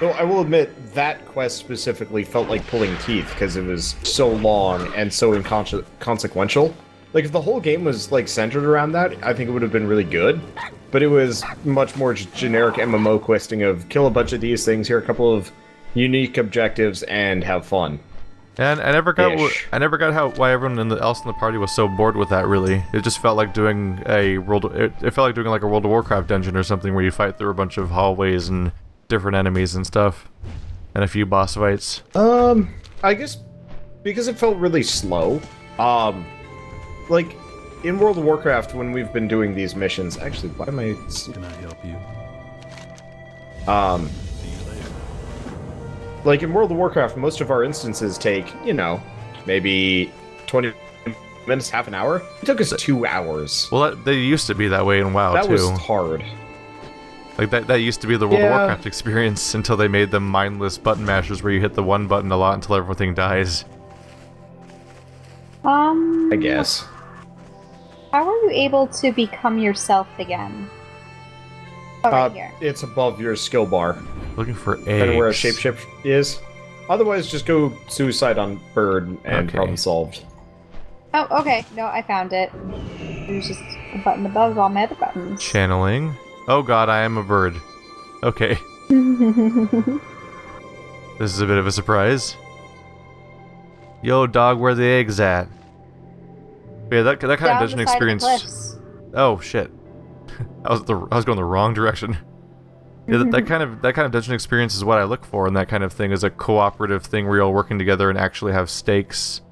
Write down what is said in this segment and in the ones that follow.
Though I will admit, that quest specifically felt like pulling teeth, because it was so long and so inconsequential. Like, if the whole game was, like, centered around that, I think it would have been really good. But it was much more just generic MMO questing of kill a bunch of these things, here are a couple of unique objectives, and have fun. And I never got why everyone else in the party was so bored with that. Really, it just felt like doing a it felt like doing like a World of Warcraft dungeon or something where you fight through a bunch of hallways and different enemies and stuff, and a few boss fights. I guess because it felt really slow. Like in World of Warcraft when we've been doing these missions. Actually, why am I? Can I help you? Like in World of Warcraft, most of our instances take, you know, maybe 20 minutes, half an hour. It took us 2 hours. Well, they used to be that way in WoW, that too. was hard. Like, that used to be the World of Warcraft experience until they made them mindless button mashers where you hit the one button a lot until everything dies. I guess. How are you able to become yourself again? Oh, right here. It's above your skill bar. Looking for eggs. Kind of where a shapeshift is. Otherwise, just go suicide on bird and problem solved. Oh, okay. No, I found it. There's just a button above all my other buttons. Channeling. Oh god, I am a bird. Okay. This is a bit of a surprise. Yo, dog, where the eggs at? Yeah, that kind of dungeon experience. Oh shit. I was going the wrong direction. Yeah, that kind of dungeon experience is what I look for, and that kind of thing is a cooperative thing where you're all working together and actually have stakes.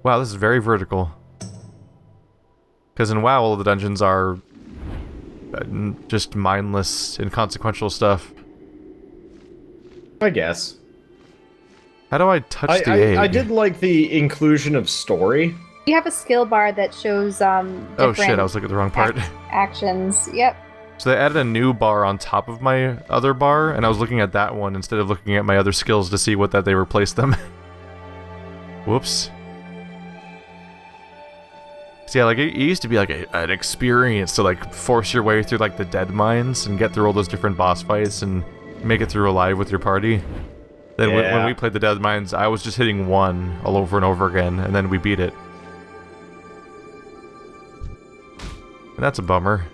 Wow, this is very vertical. Because in WoW, all of the dungeons are just mindless, inconsequential stuff. I guess. How do I touch the egg? I did like the inclusion of story. You have a skill bar that shows oh shit, I was looking at the wrong part. Actions. Yep. So they added a new bar on top of my other bar, and I was looking at that one instead of looking at my other skills to see what that they replaced them. Whoops. So yeah, like it used to be like an experience to like force your way through like the dead mines and get through all those different boss fights and make it through alive with your party. Then when we played the dead mines, I was just hitting one all over and over again, and then we beat it. And that's a bummer.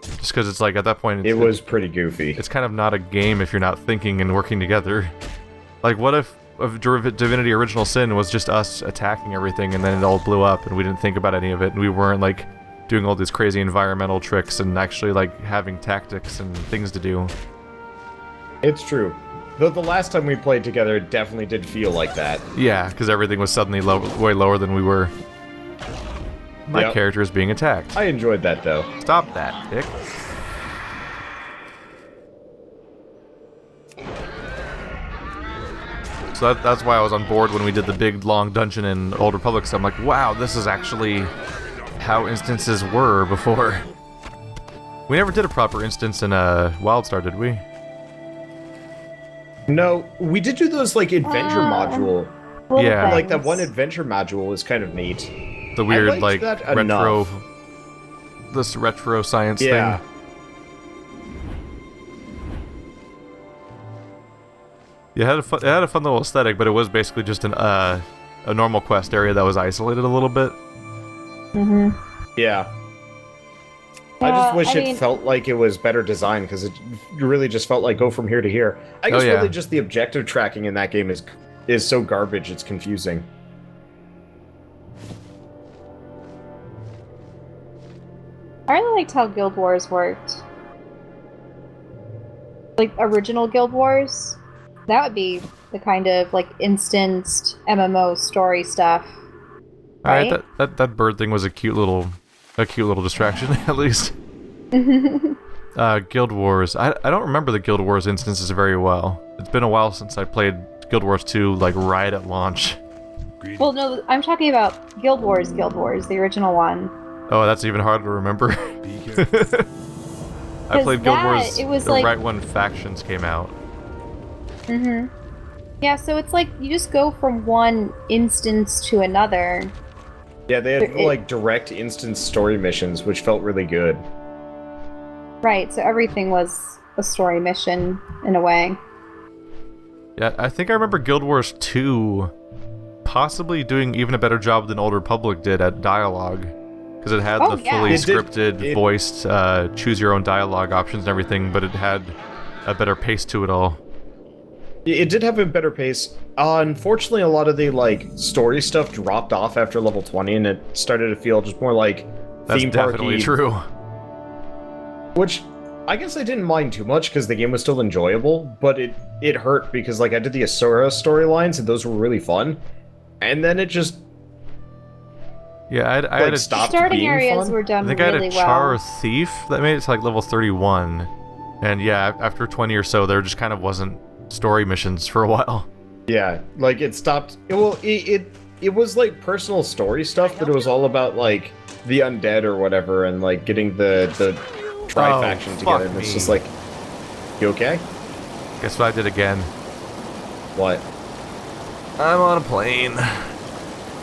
Just because it's like, at that point... It was pretty goofy. It's kind of not a game if you're not thinking and working together. Like, what if Divinity Original Sin was just us attacking everything and then it all blew up and we didn't think about any of it and we weren't, like, doing all these crazy environmental tricks and actually, like, having tactics and things to do. It's true. Though the last time we played together, it definitely did feel like that. Yeah, because everything was suddenly way lower than we were. My character is being attacked. I enjoyed that, though. Stop that, Dick. So that's why I was on board when we did the big, long dungeon in Old Republic, so I'm like, wow, this is actually how instances were before. We never did a proper instance in WildStar, did we? No, we did do those, like, adventure module. Yeah. Like, that one adventure module is kind of neat. The weird, like, retro... This retro science thing. It had a fun little aesthetic, but it was basically just a normal quest area that was isolated a little bit. Yeah. I just wish it felt like it was better designed, because it really just felt like go from here to here. I guess really just the objective tracking in that game is so garbage, it's confusing. I really liked how Guild Wars worked. Like, original Guild Wars. That would be the kind of, like, instanced MMO story stuff. Right? Alright, that bird thing was a cute little distraction, at least. Guild Wars. I don't remember the Guild Wars instances very well. It's been a while since I played Guild Wars 2, like, right at launch. Well, no, I'm talking about Guild Wars, the original one. Oh, that's even harder to remember. I played Guild Wars right when Factions came out. Yeah, so it's like you just go from one instance to another. Yeah, they had like direct instance story missions, which felt really good. Right, so everything was a story mission in a way. Yeah, I think I remember Guild Wars 2 possibly doing even a better job than Old Republic did at dialogue. Because it had the fully scripted, voiced, choose your own dialogue options and everything, but it had a better pace to it all. It did have a better pace. Unfortunately, a lot of the, like, story stuff dropped off after level 20, and it started to feel just more like That's theme parky. definitely true. Which, I guess I didn't mind too much, because the game was still enjoyable, but it hurt because, like, I did the Asura storylines, and those were really fun. And then it just... Yeah, I had a... Starting areas were done really well. I think I had a Char Thief that made it to, like, level 31. And yeah, after 20 or so, there just kind of wasn't story missions for a while. Yeah, like, it stopped... Well, it was, like, personal story stuff, but it was all about, like, the undead or whatever, and, like, getting the tri-faction together, and it's just like... You okay? Guess what I did again? What? I'm on a plane.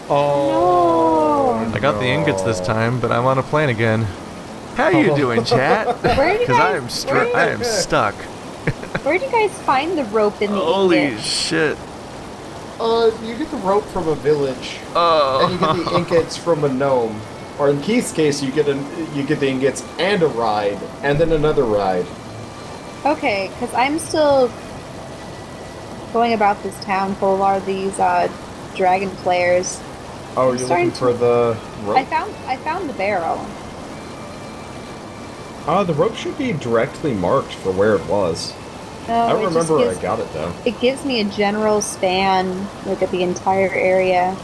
Oh, no. I got the ingots this time, but I'm on a plane again. How you doing, chat? Because I am stuck. Where did you guys find the rope in the Holy ingot? shit. You get the rope from a village, Oh. and you get the ingots from a gnome. Or in Keith's case, you get the ingots and a ride, and then another ride. Okay, because I'm still going about this town full of all of these dragon players. Oh, you're looking for the rope? I found the barrel. The rope should be directly marked for where it was. No, I don't remember where I gives, got it, though. It gives me a general span, like, at the entire area.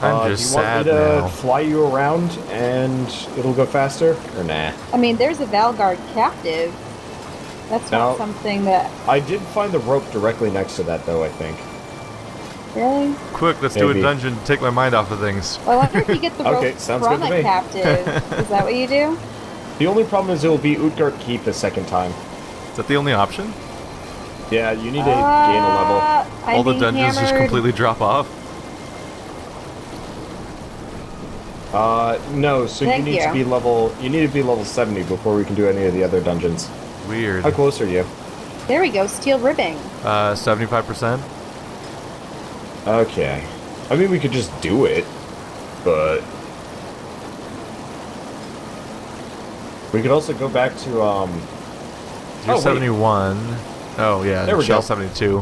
I'm just do you sad want me to now. fly you around and it'll go faster? Or nah? I mean, there's a Valgard captive. That's not something that... I did find the rope directly next to that, though, I think. Really? Quick, let's do a dungeon to take my mind off of things. Well, I wonder if you get the rope Okay, sounds from good to a me. captive. Is that what you do? The only problem is it will be Utgard Keep the second time. Is that the only option? Yeah, you need to gain a level. All the dungeons just completely drop off? No, so you need to be level 70 before we can do any of the other dungeons. Weird. How close are you? There we go, steel ribbing. 75%? Okay. I mean, we could just do it, but... We could also go back to, You're 71. Oh, yeah, there we Shell go. 72.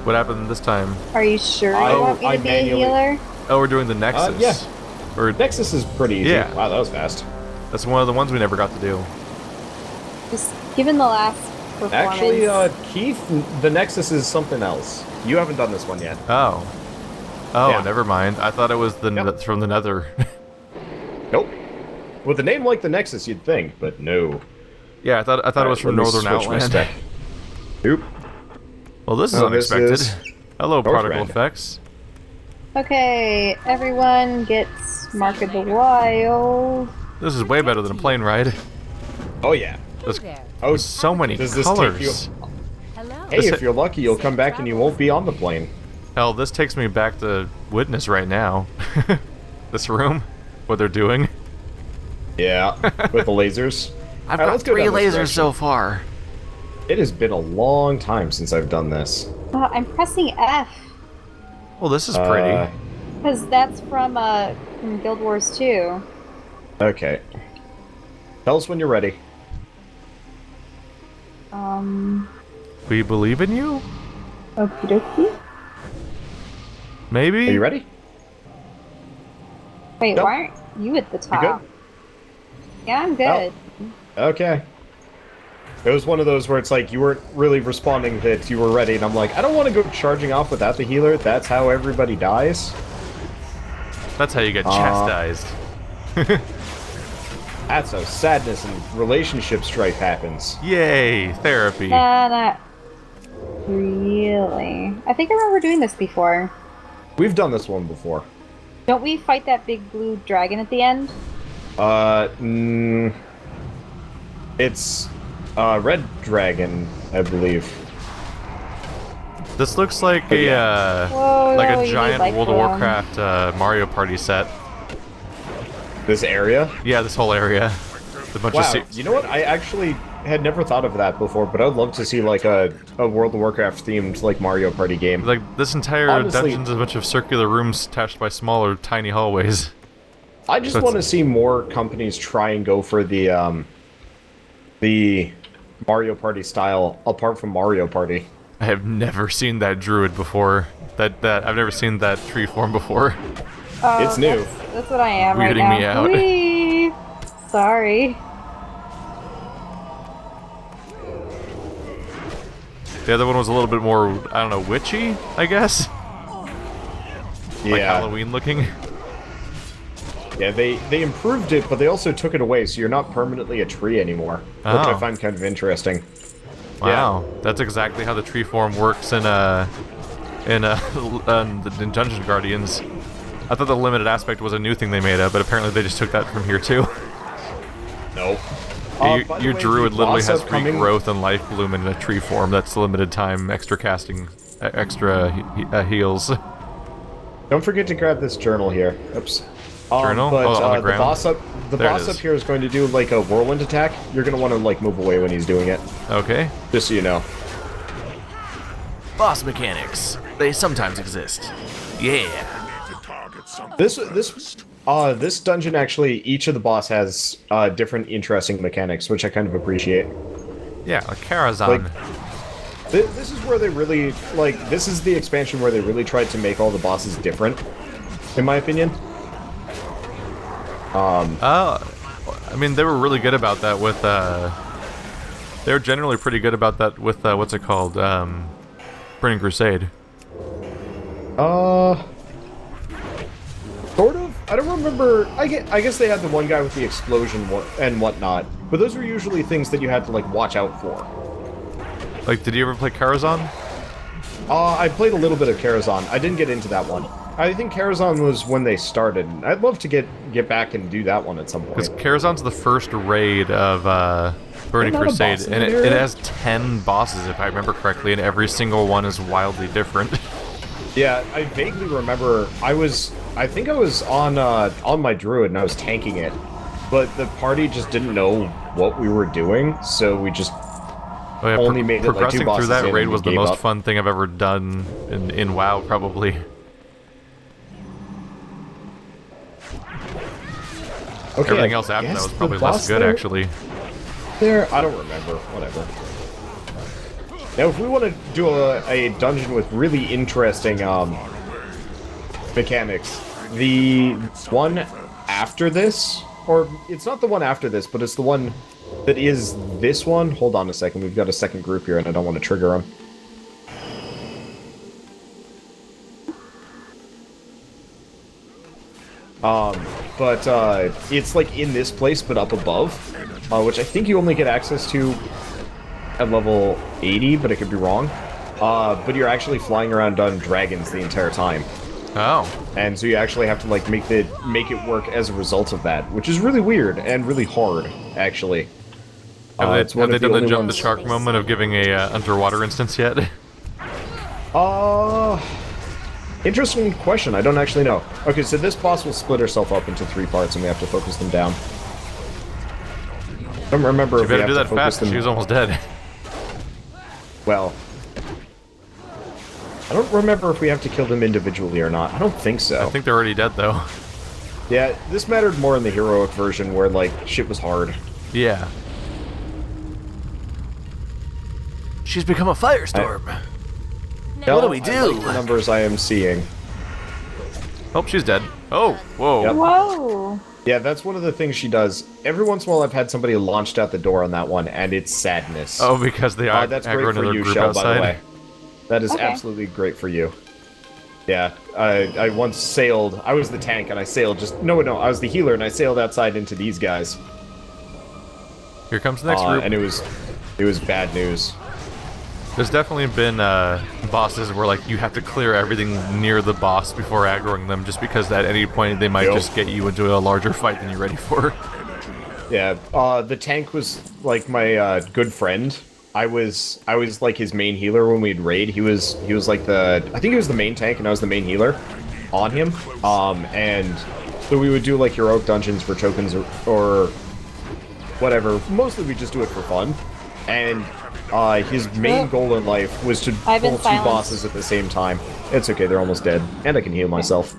What happened this time? Are you sure you want me to be a healer? Oh, we're doing the Nexus. Yeah. Nexus is pretty easy. Yeah. Wow, that was fast. That's one of the ones we never got to do. Just given the last performance. Actually, Keith, the Nexus is something else. You haven't done this one yet. Oh. Oh, Yeah. never mind. I thought it was from the Nether. Nope. With a name like the Nexus, you'd think, but no. Yeah, I thought it was from Northern Outland. Nope. Well, this is No, unexpected. this is Hello, Particle Northrend. Effects. Okay, everyone gets Mark of the Wild. This is way better than a plane ride. Oh, yeah. Oh, so many Does this colors. take you... Hey, if you're lucky, you'll come back and you won't be on the plane. Hell, this takes me back to Witness right now. This room, what they're doing. Yeah, with the lasers. I've Alright, got let's go 3 down this lasers direction. so far. It has been a long time since I've done this. I'm pressing F. Well, this is pretty. Because that's from Guild Wars 2. Okay. Tell us when you're ready. We believe in you? Okie dokie. Maybe? Are you ready? Wait, Nope. why aren't you at the top? good? Yeah, I'm good. Okay. It was one of those where it's like you weren't really responding that you were ready, and I'm like, I don't want to go charging off without the healer. That's how everybody dies. That's how you get chastised. That's how sadness and relationship strife happens. Yay, therapy. Not really. I think I remember doing this before. We've done this one before. Don't we fight that big blue dragon at the end? It's Red Dragon, I believe. This looks like Whoa, like no, a you giant need World of life Warcraft Mario Party set. This area? Yeah, this whole area. The bunch Wow, of you know what? I actually had never thought of that before, but I'd love to see like a World of Warcraft themed like Mario Party game. Like this entire Honestly, dungeon's a bunch of circular rooms attached by smaller, tiny hallways. I just want to see more companies try and go for the Mario Party style, apart from Mario Party. I have never seen that druid before. That I've never seen that tree form before. Oh, It's new. That's what I am right Weirding now. me out. Whee! Sorry. The other one was a little bit more, I don't know, witchy, I guess? Like Yeah. Halloween looking. Yeah, they improved it, but they also took it away, so you're not permanently a tree anymore, which I Oh. find kind of interesting. Wow, that's exactly how the tree form works in Dungeon Guardians. I thought the limited aspect was a new thing they made up, but apparently they just took that from here too. No. Your druid literally has regrowth and life bloom in a tree form. That's limited time, extra casting, extra heals. Don't forget to grab this journal here. Oops. Journal? But Oh, on the the ground? boss up There it is. here is going to do like a whirlwind attack. You're going to want to like move away when he's doing it, Okay. just so you know. Boss mechanics. They sometimes exist. Yeah. This dungeon actually, each of the boss has different interesting mechanics, which I kind of appreciate. Yeah, like Karazhan. This is where they really this is the expansion where they really tried to make all the bosses different, in my opinion. I mean, they were really good about that with, they were generally pretty good about that with, what's it called, Burning Crusade. Sort of. I don't remember. I guess they had the one guy with the explosion and whatnot, but those were usually things that you had to like watch out for. Like, did you ever play Karazhan? I played a little bit of Karazhan. I didn't get into that one. I think Karazhan was when they started. I'd love to get back and do that one at some Because point. Karazhan's the first raid of Burning Another Crusade, boss in and here? it has 10 bosses, if I remember correctly, and every single one is wildly different. Yeah, I vaguely remember. I think I was on my druid and I was tanking it, but the party just didn't know what we were doing, so we just Oh, yeah, only made it like progressing two bosses through that in raid and was the gave most up. fun thing I've ever done in WoW, probably. Okay, Everything I else after that guess was the probably boss less good, there- actually. I don't remember. Whatever. Now, if we want to do a dungeon with really interesting mechanics, the one after this, or it's not the one after this, but it's the one that is this one. Hold on a second. We've got a second group here, and I don't want to trigger them. But it's like in this place, but up above, which I think you only get access to at level 80, but I could be wrong. But you're actually flying around on dragons the entire time, Oh. and so you actually have to like make it work as a result of that, which is really weird and really hard, actually. It's one Have they of the done the only jump the ones- shark moment of giving a underwater instance yet? Interesting question. I don't actually know. Okay, so this boss will split herself up into 3 parts, and we have to focus them down. I don't remember You if we better have do to that focus fast, them. she was almost dead. Well, I don't remember if we have to kill them individually or not. I don't think so. I think they're already dead, though. Yeah, this mattered more in the heroic version where, like, shit was hard. Yeah. She's become a firestorm. What do we do? the numbers I am seeing. Oh, she's dead. Oh, whoa. Yep. Whoa. Yeah, that's one of the things she does. Every once in a while I've had somebody launched out the door on that one, and it's sadness. Oh, because they are That's aggro great for another you, group Shell, outside. by the way. That is Okay. absolutely great for you. Yeah, I once sailed. I was the tank, and I sailed just... No, I was the healer, and I sailed outside into these guys. Here comes the next group. And it was bad news. There's definitely been bosses where like you have to clear everything near the boss before aggroing them, just because at any point they might Yep. just get you into a larger fight than you're ready for. Yeah, the tank was like my good friend. I was like his main healer when we'd raid. He was like I think he was the main tank and I was the main healer on him. And so we would do like heroic dungeons for tokens or whatever. Mostly we just do it for fun. and his main goal in life was to pull two bosses at the same time. It's okay, they're almost dead, and I can heal myself.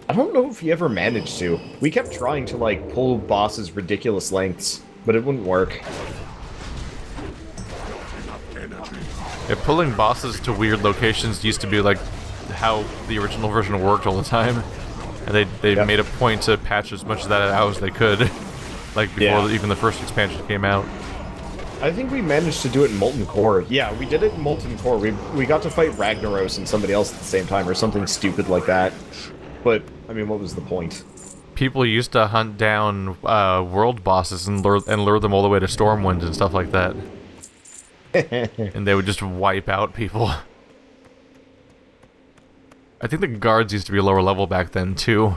I don't know if he ever managed to. We kept trying to, like, pull bosses ridiculous lengths, but it wouldn't work. Yeah, pulling bosses to weird locations used to be, like, how the original version worked all the time. And they made a point to patch as much of that out as they could. Like, before even the first expansion came out. I think we managed to do it in Molten Core. Yeah, we did it in Molten Core. We got to fight Ragnaros and somebody else at the same time, or something stupid like that. But, I mean, what was the point? People used to hunt down world bosses and lure them all the way to Stormwind and stuff like that. And they would just wipe out people. I think the guards used to be lower level back then, too.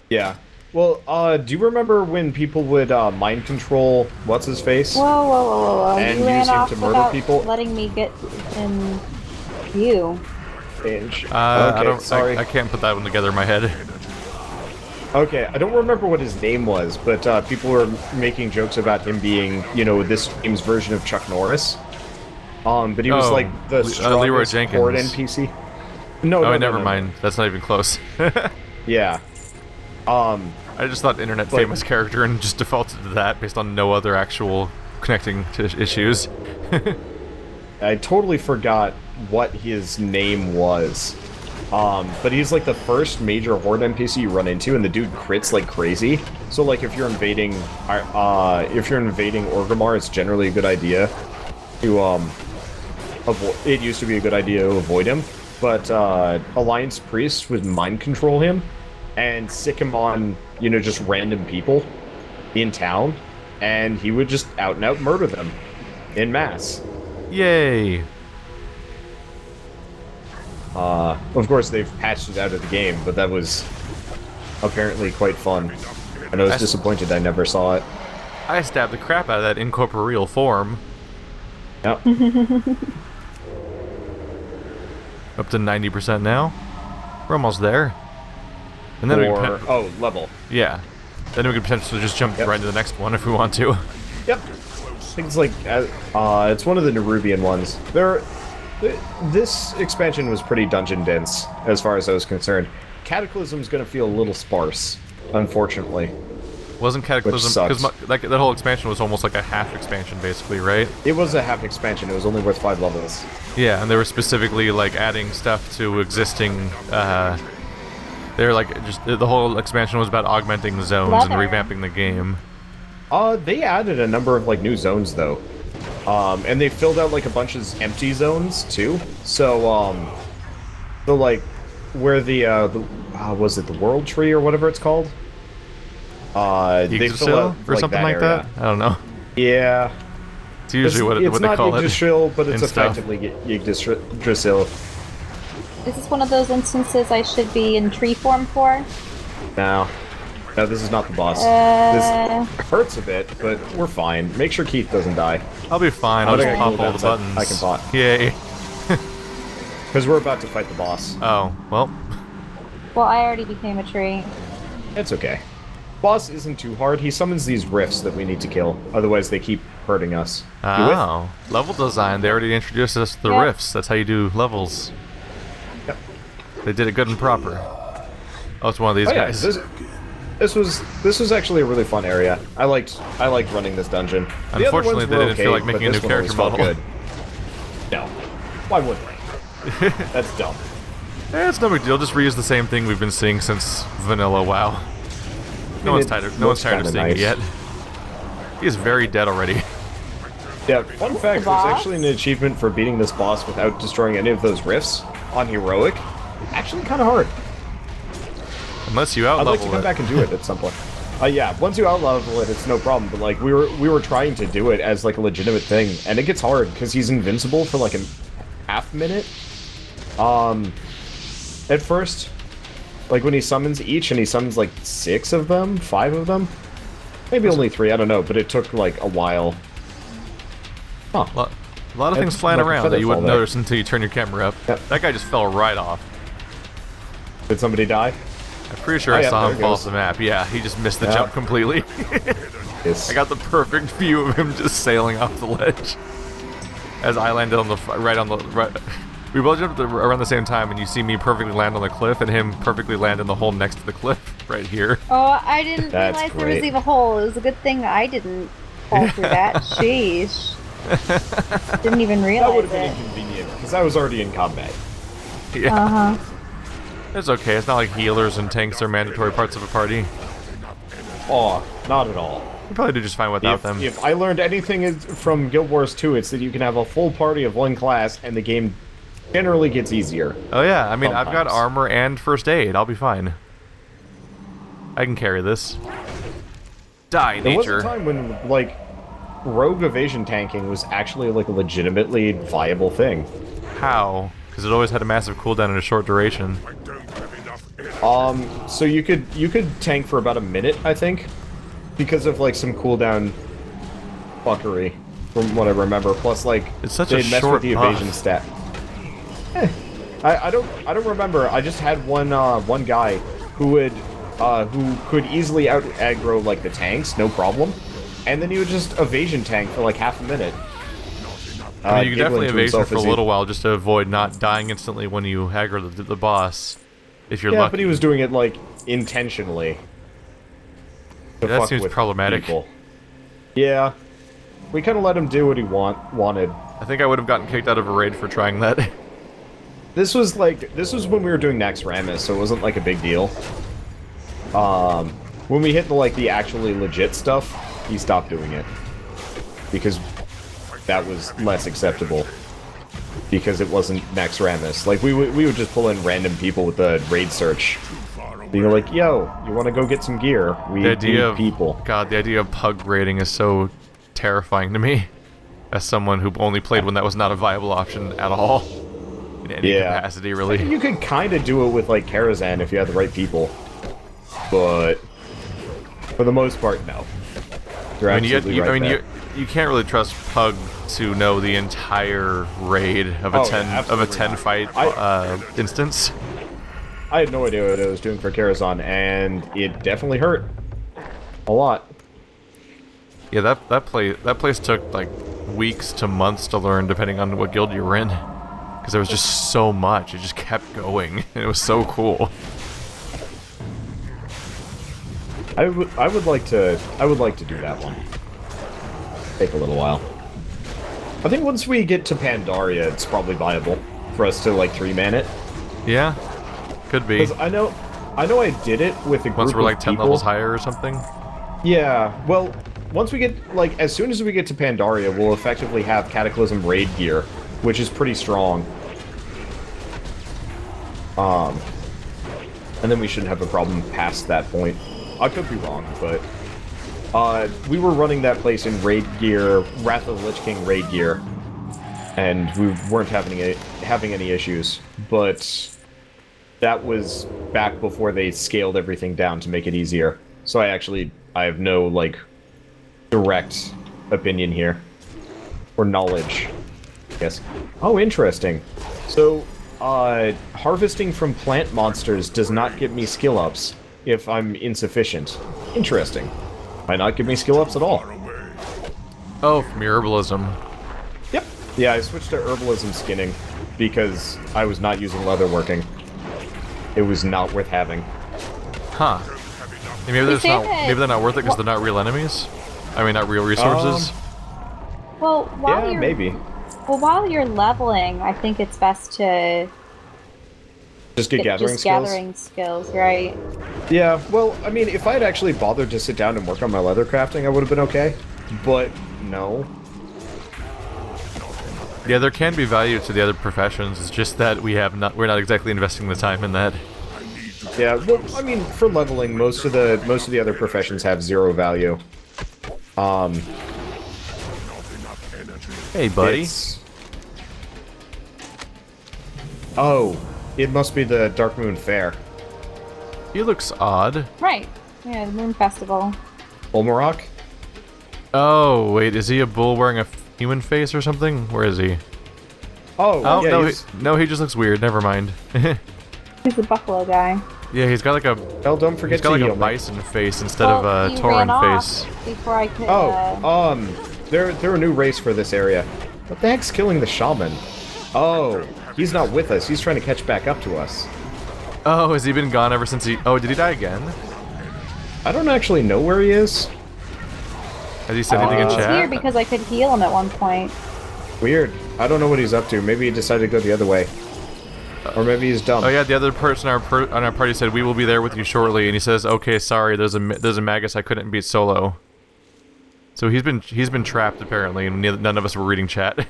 Yeah. Well, do you remember when people would mind control what's-his-face? Whoa. And you ran use him off to murder without people? letting me get in view. Sorry. I can't put that one together in my head. Okay, I don't remember what his name was, but people were making jokes about him being, you know, this game's version of Chuck Norris. But he was like the strongest horde NPC. No, never mind. That's not even close. Yeah. I just thought internet famous character and just defaulted to that based on no other actual connecting to issues. I totally forgot what his name was. But he's like the first major horde NPC you run into, and the dude crits like crazy. So like if you're invading Orgrimmar, it's generally a good idea to it used to be a good idea to avoid him. But Alliance Priest would mind control him and sick him on, you know, just random people in town, and he would just out and out murder them in mass. Yay! Of course, they've patched it out of the game, but that was apparently quite fun. And I was disappointed I never saw it. I stabbed the crap out of that incorporeal form. Yep. Up to 90% now. We're almost there. And then level. Yeah. Then we could potentially just jump right into the next one if we want to. Yep. I think it's like, it's one of the Nerubian ones. This expansion was pretty dungeon dense, as far as I was concerned. Cataclysm's gonna feel a little sparse, unfortunately. Wasn't Cataclysm, because like that whole expansion was almost like a half expansion, basically, right? It was a half expansion. It was only worth 5 levels. Yeah, and they were specifically like adding stuff to existing. They're like just the whole expansion was about augmenting the zones and revamping the game. They added a number of like new zones though, and they filled out like a bunch of empty zones too. So like where was it the World Tree or whatever it's called? They fill out or like, something like that. I don't know. Yeah. It's usually what they call it. It's not Yggdrasil, but it's effectively Yggdrasil. Is this one of those instances I should be in tree form for? No, this is not the boss. This hurts a bit, but we're fine. Make sure Keith doesn't die. I'll be fine. I'll just pop all the buttons. I can pot. Yay. Because we're about to fight the boss. Oh, well. Well, I already became a tree. It's okay. Boss isn't too hard. He summons these rifts that we need to kill. Otherwise, they keep hurting us. Oh, level design. They already introduced us to the rifts. That's how you do levels. Yep. They did it good and proper. Oh, it's one of these guys. This was actually a really fun area. I liked running this dungeon. Unfortunately, they didn't feel like making a new character model. Good. No. Why would they? That's dumb. It's no big deal. Just reuse the same thing we've been seeing since Vanilla WoW. No one's tired of seeing it yet. He is very dead already. Yeah, fun fact, there's actually an achievement for beating this boss without destroying any of those rifts on Heroic. Actually kind of hard. Unless you outlevel it. I'd like to come back and do it at some point. Yeah, once you outlevel it, it's no problem, but like, we were trying to do it as like a legitimate thing, and it gets hard, because he's invincible for like a half minute. At first. Like when he summons each, and he summons like 6 of them, 5 of them? Maybe only 3, I don't know, but it took like a while. Huh. A lot of things flying around that you wouldn't notice until you turn your camera up. Yep. That guy just fell right off. Did somebody die? I'm pretty sure I saw him fall off the map. Yeah, he just missed the jump completely. Yes. I got the perfect view of him just sailing off the ledge. As I landed on the right. We both jumped around the same time, and you see me perfectly land on the cliff, and him perfectly land in the hole next to the cliff, right here. Oh, I didn't That's realize there great. was even a hole. It was a good thing I didn't fall through that. Sheesh. Didn't even That would realize have been it. inconvenient, because I was already in combat. Yeah. Uh-huh. It's okay. It's not like healers and tanks are mandatory parts of a party. Oh, not at all. You probably do just fine without them. If I learned anything from Guild Wars 2, it's that you can have a full party of one class, and the game generally gets easier. Oh yeah, I mean, I've got Sometimes. armor and first aid. I'll be fine. I can carry this. Die, There was nature. a time when, like, rogue evasion tanking was actually, like, a legitimately viable thing. How? Because it always had a massive cooldown in a short duration. So you could tank for about a minute, I think, because of, like, some cooldown fuckery, from what I remember. Plus, like, It's such a they'd mess short with the buff. evasion stat. I don't remember. I just had one guy who could easily out aggro like the tanks, no problem, and then he would just evasion tank for like half a minute. I mean, you can definitely giggling to evasion himself for a as he- little while just to avoid not dying instantly when you aggro the boss, if you're Yeah, lucky. but he was doing it like intentionally. to That fuck seems with problematic. people. Yeah, we kind of let him do what he wanted. I think I would have gotten kicked out of a raid for trying that. This was when we were doing Naxxramas, so it wasn't like a big deal. When we hit the actually legit stuff, he stopped doing it because that was less acceptable. Because it wasn't Naxxramas. Like we would just pull in random people with the raid search. Being like, "Yo, you want to go get some gear? We The idea need of people." God, the idea of pug raiding is so terrifying to me, as someone who only played when that was not a viable option at all, in any capacity, really. You could kind of do it with like Karazhan if you had the right people, but for the most part, no. You're I mean, absolutely right there. you can't really trust Pug to know the entire raid of a Oh, 10 absolutely not. fight instance. I had no idea what I was doing for Karazhan, and it definitely hurt a lot. Yeah, that place took like weeks to months to learn, depending on what guild you were in, because there was just so much. It just kept going, and it was so cool. I would like to do that one. Take a little while. I think once we get to Pandaria, it's probably viable for us to like 3-man it. Yeah, could be. Because I know I did it with a group Once we're like of 10 people. levels higher or something. Yeah, well, once we get, like, as soon as we get to Pandaria, we'll effectively have Cataclysm raid gear, which is pretty strong. And then we shouldn't have a problem past that point. I could be wrong, but we were running that place in raid gear, Wrath of the Lich King raid gear, and we weren't having any issues, but that was back before they scaled everything down to make it easier. So I have no, like, direct opinion here. Or knowledge. Yes. Oh, interesting. So, harvesting from plant monsters does not give me skill ups if I'm insufficient. Interesting. Might not give me skill ups at all. Oh, from your herbalism. Yep. Yeah, I switched to herbalism skinning because I was not using leatherworking. It was not worth having. Huh. Maybe say they're not worth it because they're not real enemies? I mean, not real resources? Well, Yeah, maybe. while you're leveling, I think it's best to Just get gathering skills? gathering skills, right? Yeah, well, I mean, if I had actually bothered to sit down and work on my leather crafting, I would have been okay. But, no. Yeah, there can be value to the other professions. It's just that we're not exactly investing the time in that. Yeah, well, I mean, for leveling, most of the other professions have 0 value. Hey, buddy. Oh, it must be the Dark Moon Fair. He looks odd. Right. Yeah, the Moon Festival. Ulmarok? Oh, wait, is he a bull wearing a human face or something? Where is he? Oh, Oh, yeah, no, he's- he just looks weird. Never mind. He's the buffalo guy. Yeah, he's got like a. Well, don't forget He's got to like heal a me. bison face instead of a he tauren ran off face. before I could. They're a new race for this area. What the heck's killing the shaman? Oh, he's not with us. He's trying to catch back up to us. Oh, has he been gone ever since he? Oh, did he die again? I don't actually know where he is. Has he said anything in He's chat? here because I could heal him at one point. Weird. I don't know what he's up to. Maybe he decided to go the other way. Or maybe he's dumb. Oh yeah, the other person on our party said we will be there with you shortly, and he says, "Okay, sorry, there's a Magus I couldn't beat solo." So he's been trapped apparently, and none of us were reading chat.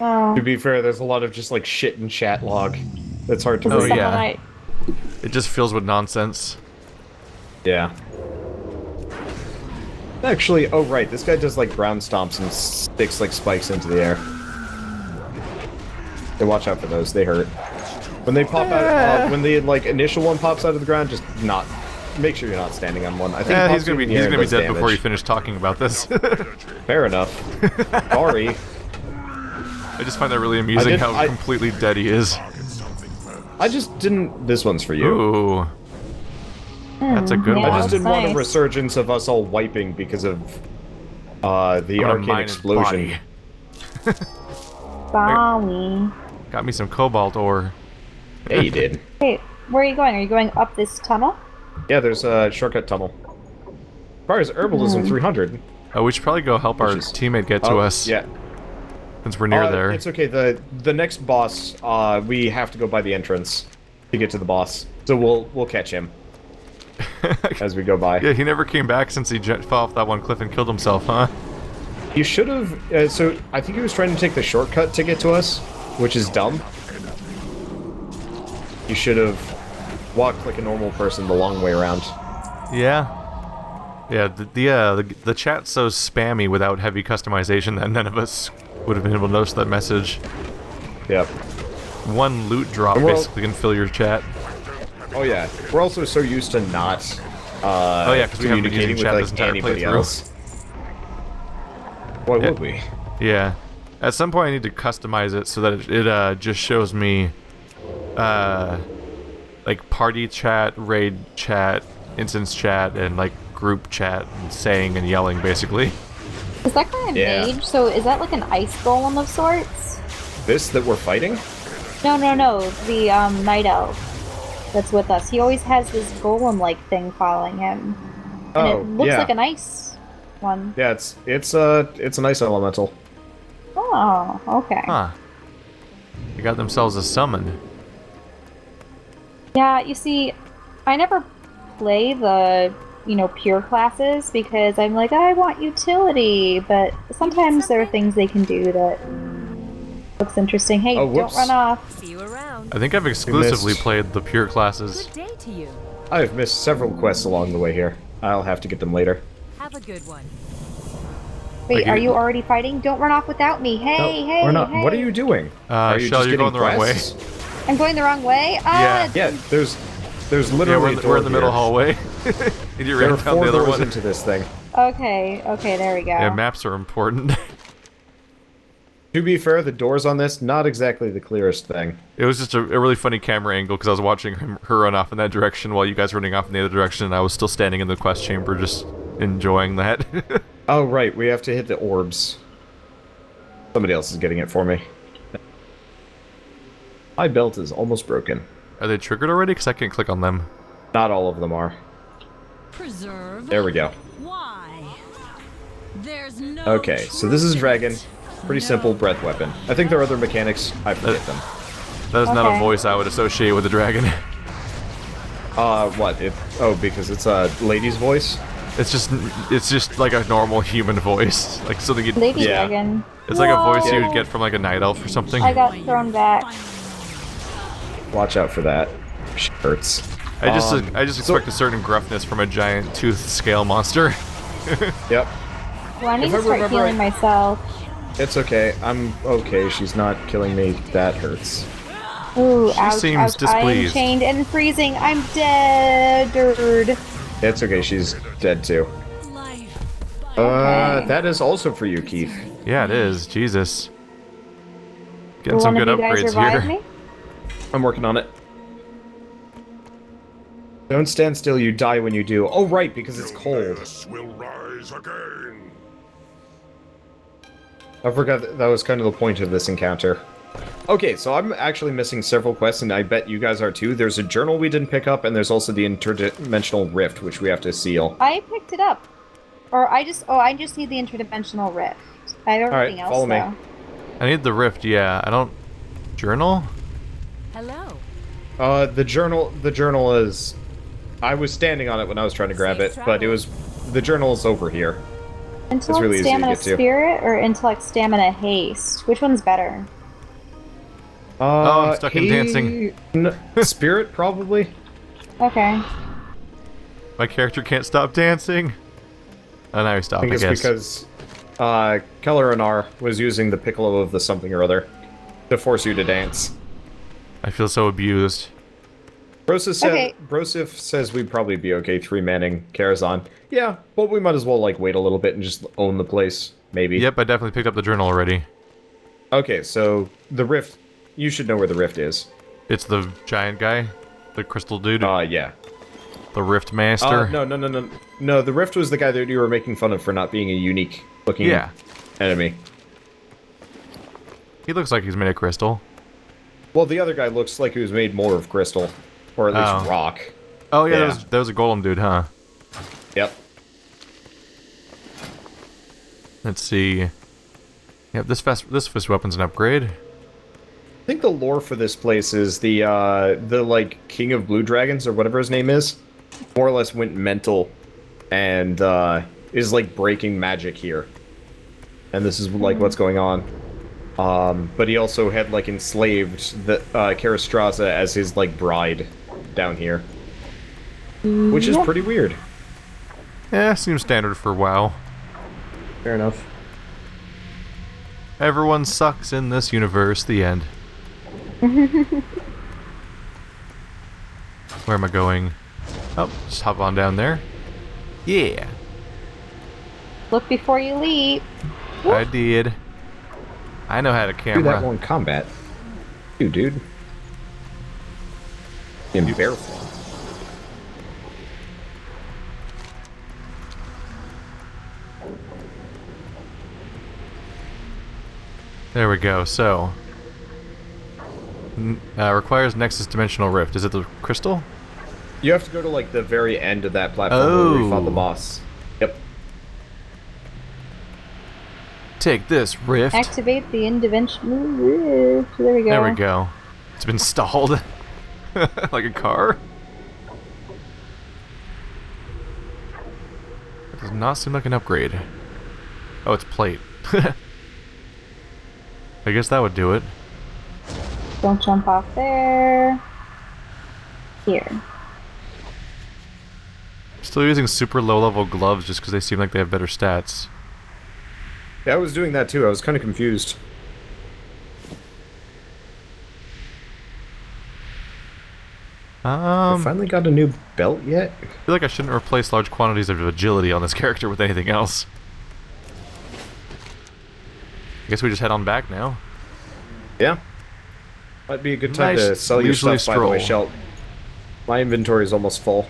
Oh. To be fair, there's a lot of just like shit in chat log. That's hard to Oh, read. yeah. It just fills with nonsense. Yeah. Actually, oh right, this guy does like ground stomps and sticks like spikes into the air. So watch out for those, they hurt. When they pop out, when the like initial one pops out of the ground, just not. Make sure you're not standing on one. I think Yeah, he's gonna be dead damage. before you finish talking about this. Fair enough. Sorry. I just find that really amusing how completely dead he is. I just didn't. This one's for you. Ooh. That's a good yeah. one. I just didn't want a Nice. resurgence of us all wiping because of the I'm gonna arcane mine his explosion. body. Sorry. Got me some cobalt ore. Yeah, you did. Wait, where are you going? Are you going up this tunnel? Yeah, there's a shortcut tunnel. As far as herbalism 300. Oh, we should probably go help our teammate get to us. Yeah. Since we're near there. It's okay. The next boss, we have to go by the entrance to get to the boss. So we'll catch him as we go by. Yeah, he never came back since he fell off that one cliff and killed himself, huh? You should have. So I think he was trying to take the shortcut to get to us, which is dumb. You should have walked like a normal person the long way around. Yeah. Yeah, the chat's so spammy without heavy customization that none of us would have been able to notice that message. Yep. One loot drop basically can fill your chat. Oh yeah. We're also so used to not Oh yeah, because we haven't been communicating using with chat like this entire anybody playthrough. else. Why would we? Yeah. At some point I need to customize it so that it just shows me like party chat, raid chat, instance chat, and like group chat, and saying and yelling basically. Is that guy a mage? So is that like an ice golem of sorts? This that we're fighting? No. The night elf that's with us. He always has this golem-like thing following him, and it looks like an ice one. Yeah, it's an ice elemental. Oh, okay. Huh. They got themselves a summon. Yeah, you see, I never play the pure classes because I'm like, I want utility, but sometimes there are things they can do that looks interesting. Hey, don't run off. See you around. I think I've exclusively played the pure classes. Good day to you. I've missed several quests along the way here. I'll have to get them later. Have a good one. Wait, Like are you- you already fighting? Don't run off without me. Hey, hey, we're not. hey. What are you doing? Are you Shell, just you're going getting the wrong way. quests? I'm going the wrong way? Yeah. Yeah, there's Yeah, literally we're in the middle here. hallway. And you There ran are down 4 the other doors one. into this thing. Okay, there we go. Yeah, maps are important. To be fair, the doors on this, not exactly the clearest thing. It was just a really funny camera angle because I was watching her run off in that direction while you guys were running off in the other direction, and I was still standing in the quest chamber just enjoying that. Oh, right, we have to hit the orbs. Somebody else is getting it for me. My belt is almost broken. Are they triggered already? Because I can't click on them. Not all of them are. Preserve. There we go. Why? There's no Okay, so this is Dragon. Pretty simple breath weapon. I think there are other mechanics. I forget them. That is not a Okay. voice I would associate with a dragon. What? Because it's a lady's voice? It's just like a normal human voice. Like something you'd... Lady Yeah. Dragon. It's like a voice you Whoa. would get from like a night elf or something. I got thrown back. Watch out for that. She hurts. I just expect a certain gruffness from a giant toothed scale monster. Yep. Well, I need If to I start remember healing myself. It's okay. I'm okay. She's not killing me. That hurts. Ooh, ouch, seems ouch. I am displeased. chained and freezing. I'm dead. It's okay. She's dead too. life. Okay. That is also for you, Keith. Yeah, it is. Jesus. Getting Will some one good of you guys upgrades revive here. me? I'm working on it. Don't stand still, you die when you do. Oh, right, because it's cold. Will rise again. I forgot that was kind of the point of this encounter. Okay, so I'm actually missing several quests, and I bet you guys are too. There's a journal we didn't pick up, and there's also the interdimensional rift, which we have to seal. I picked it up. Or I just need the interdimensional rift. I have everything else, follow me. though. I need the rift, yeah. I don't... Journal? Hello. The journal is... I was standing on it when I was trying to grab it, but it was... The journal is over here. Intellect, really easy to stamina, get to. spirit, or intellect, stamina, haste? Which one's better? I'm stuck in dancing. Spirit, probably? Okay. My character can't stop dancing. Oh, now he stopped, I think I it's guess. because Kellerenar was using the piccolo of the something or other to force you to dance. I feel so abused. Brosif says we'd probably be okay 3-manning Karazhan. Yeah, but we might as well like wait a little bit and just own the place, maybe. Yep, I definitely picked up the journal already. Okay, so the rift, you should know where the rift is. It's the giant guy, the crystal dude, Yeah. the rift master. No, the rift was the guy that you were making fun of for not being a unique looking enemy. He looks like he's made of crystal. Well, the other guy looks like he was made more of crystal, or at least rock. Oh yeah, Yeah. That was a golem dude, huh? Yep. Let's see. Yep, this fist weapon's an upgrade. I think the lore for this place is the like King of Blue Dragons or whatever his name is, more or less went mental, and is like breaking magic here, and this is like what's going on. But he also had like enslaved the Karastraza as his like bride down here, which is pretty weird. Yeah, seems standard for WoW. Fair enough. Everyone sucks in this universe. The end. Where am I going? Oh, just hop on down there. Yeah, Look before you leap. I did. I know how to Do camera. that more in combat. You dude. In bear form. There we go. So, requires Nexus Dimensional Rift. Is it the crystal? You have to go to like the very end of that platform where we fought the boss. Yep. Take this, Rift. Activate the interdimensional rift. There we go. There we go. It's been stalled. Like a car. It does not seem like an upgrade. Oh, it's plate. I guess that would do it. Don't jump off there. Here. Still using super low level gloves just because they seem like they have better stats. Yeah, I was doing that too. I was kind of confused. I finally got a new belt yet? I feel like I shouldn't replace large quantities of agility on this character with anything else. I guess we just head on back now. Yeah. Might be a good time to Nice sell your leisurely stuff, by the way, stroll. Shelt. My inventory is almost full.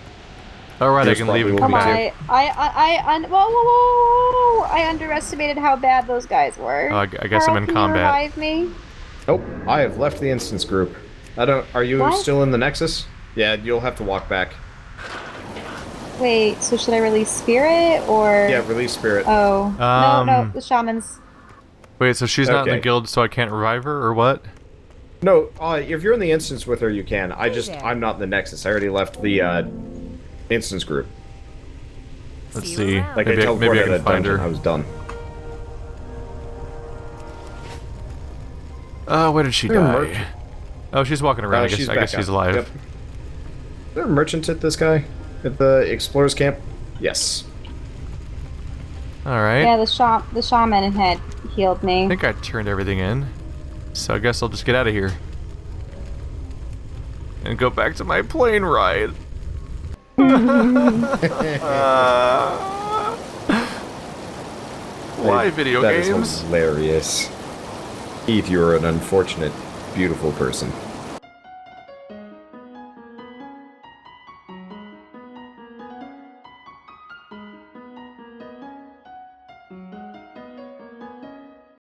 Alright, I Yours can leave and probably come will be back. too. Whoa! I underestimated how bad those guys were. Oh, I guess I'm in Can combat. You revive me? Nope, I have left the instance group. Are you What? still in the Nexus? Yeah, you'll have to walk back. Wait, so should I release spirit or? Yeah, release spirit. Oh no, the shamans. Wait, so she's not in the Okay. guild, so I can't revive her, or what? No, if you're in the instance with her, you can. there. I'm not in the Nexus. I already left the instance group. Let's See you see. around. Like Maybe I I teleported out can of that find dungeon, her. I was done. Oh, where did she There, die? Merc. Oh, she's walking around. I guess She's back she's up. alive. Yep. Is there a merchant at this guy? At the explorers camp? Yes. Alright. Yeah, the shaman had healed me. I think I turned everything in. So I guess I'll just get out of here. And go back to my plane ride. Why video That is games? hilarious. Heath, you're an unfortunate, beautiful person.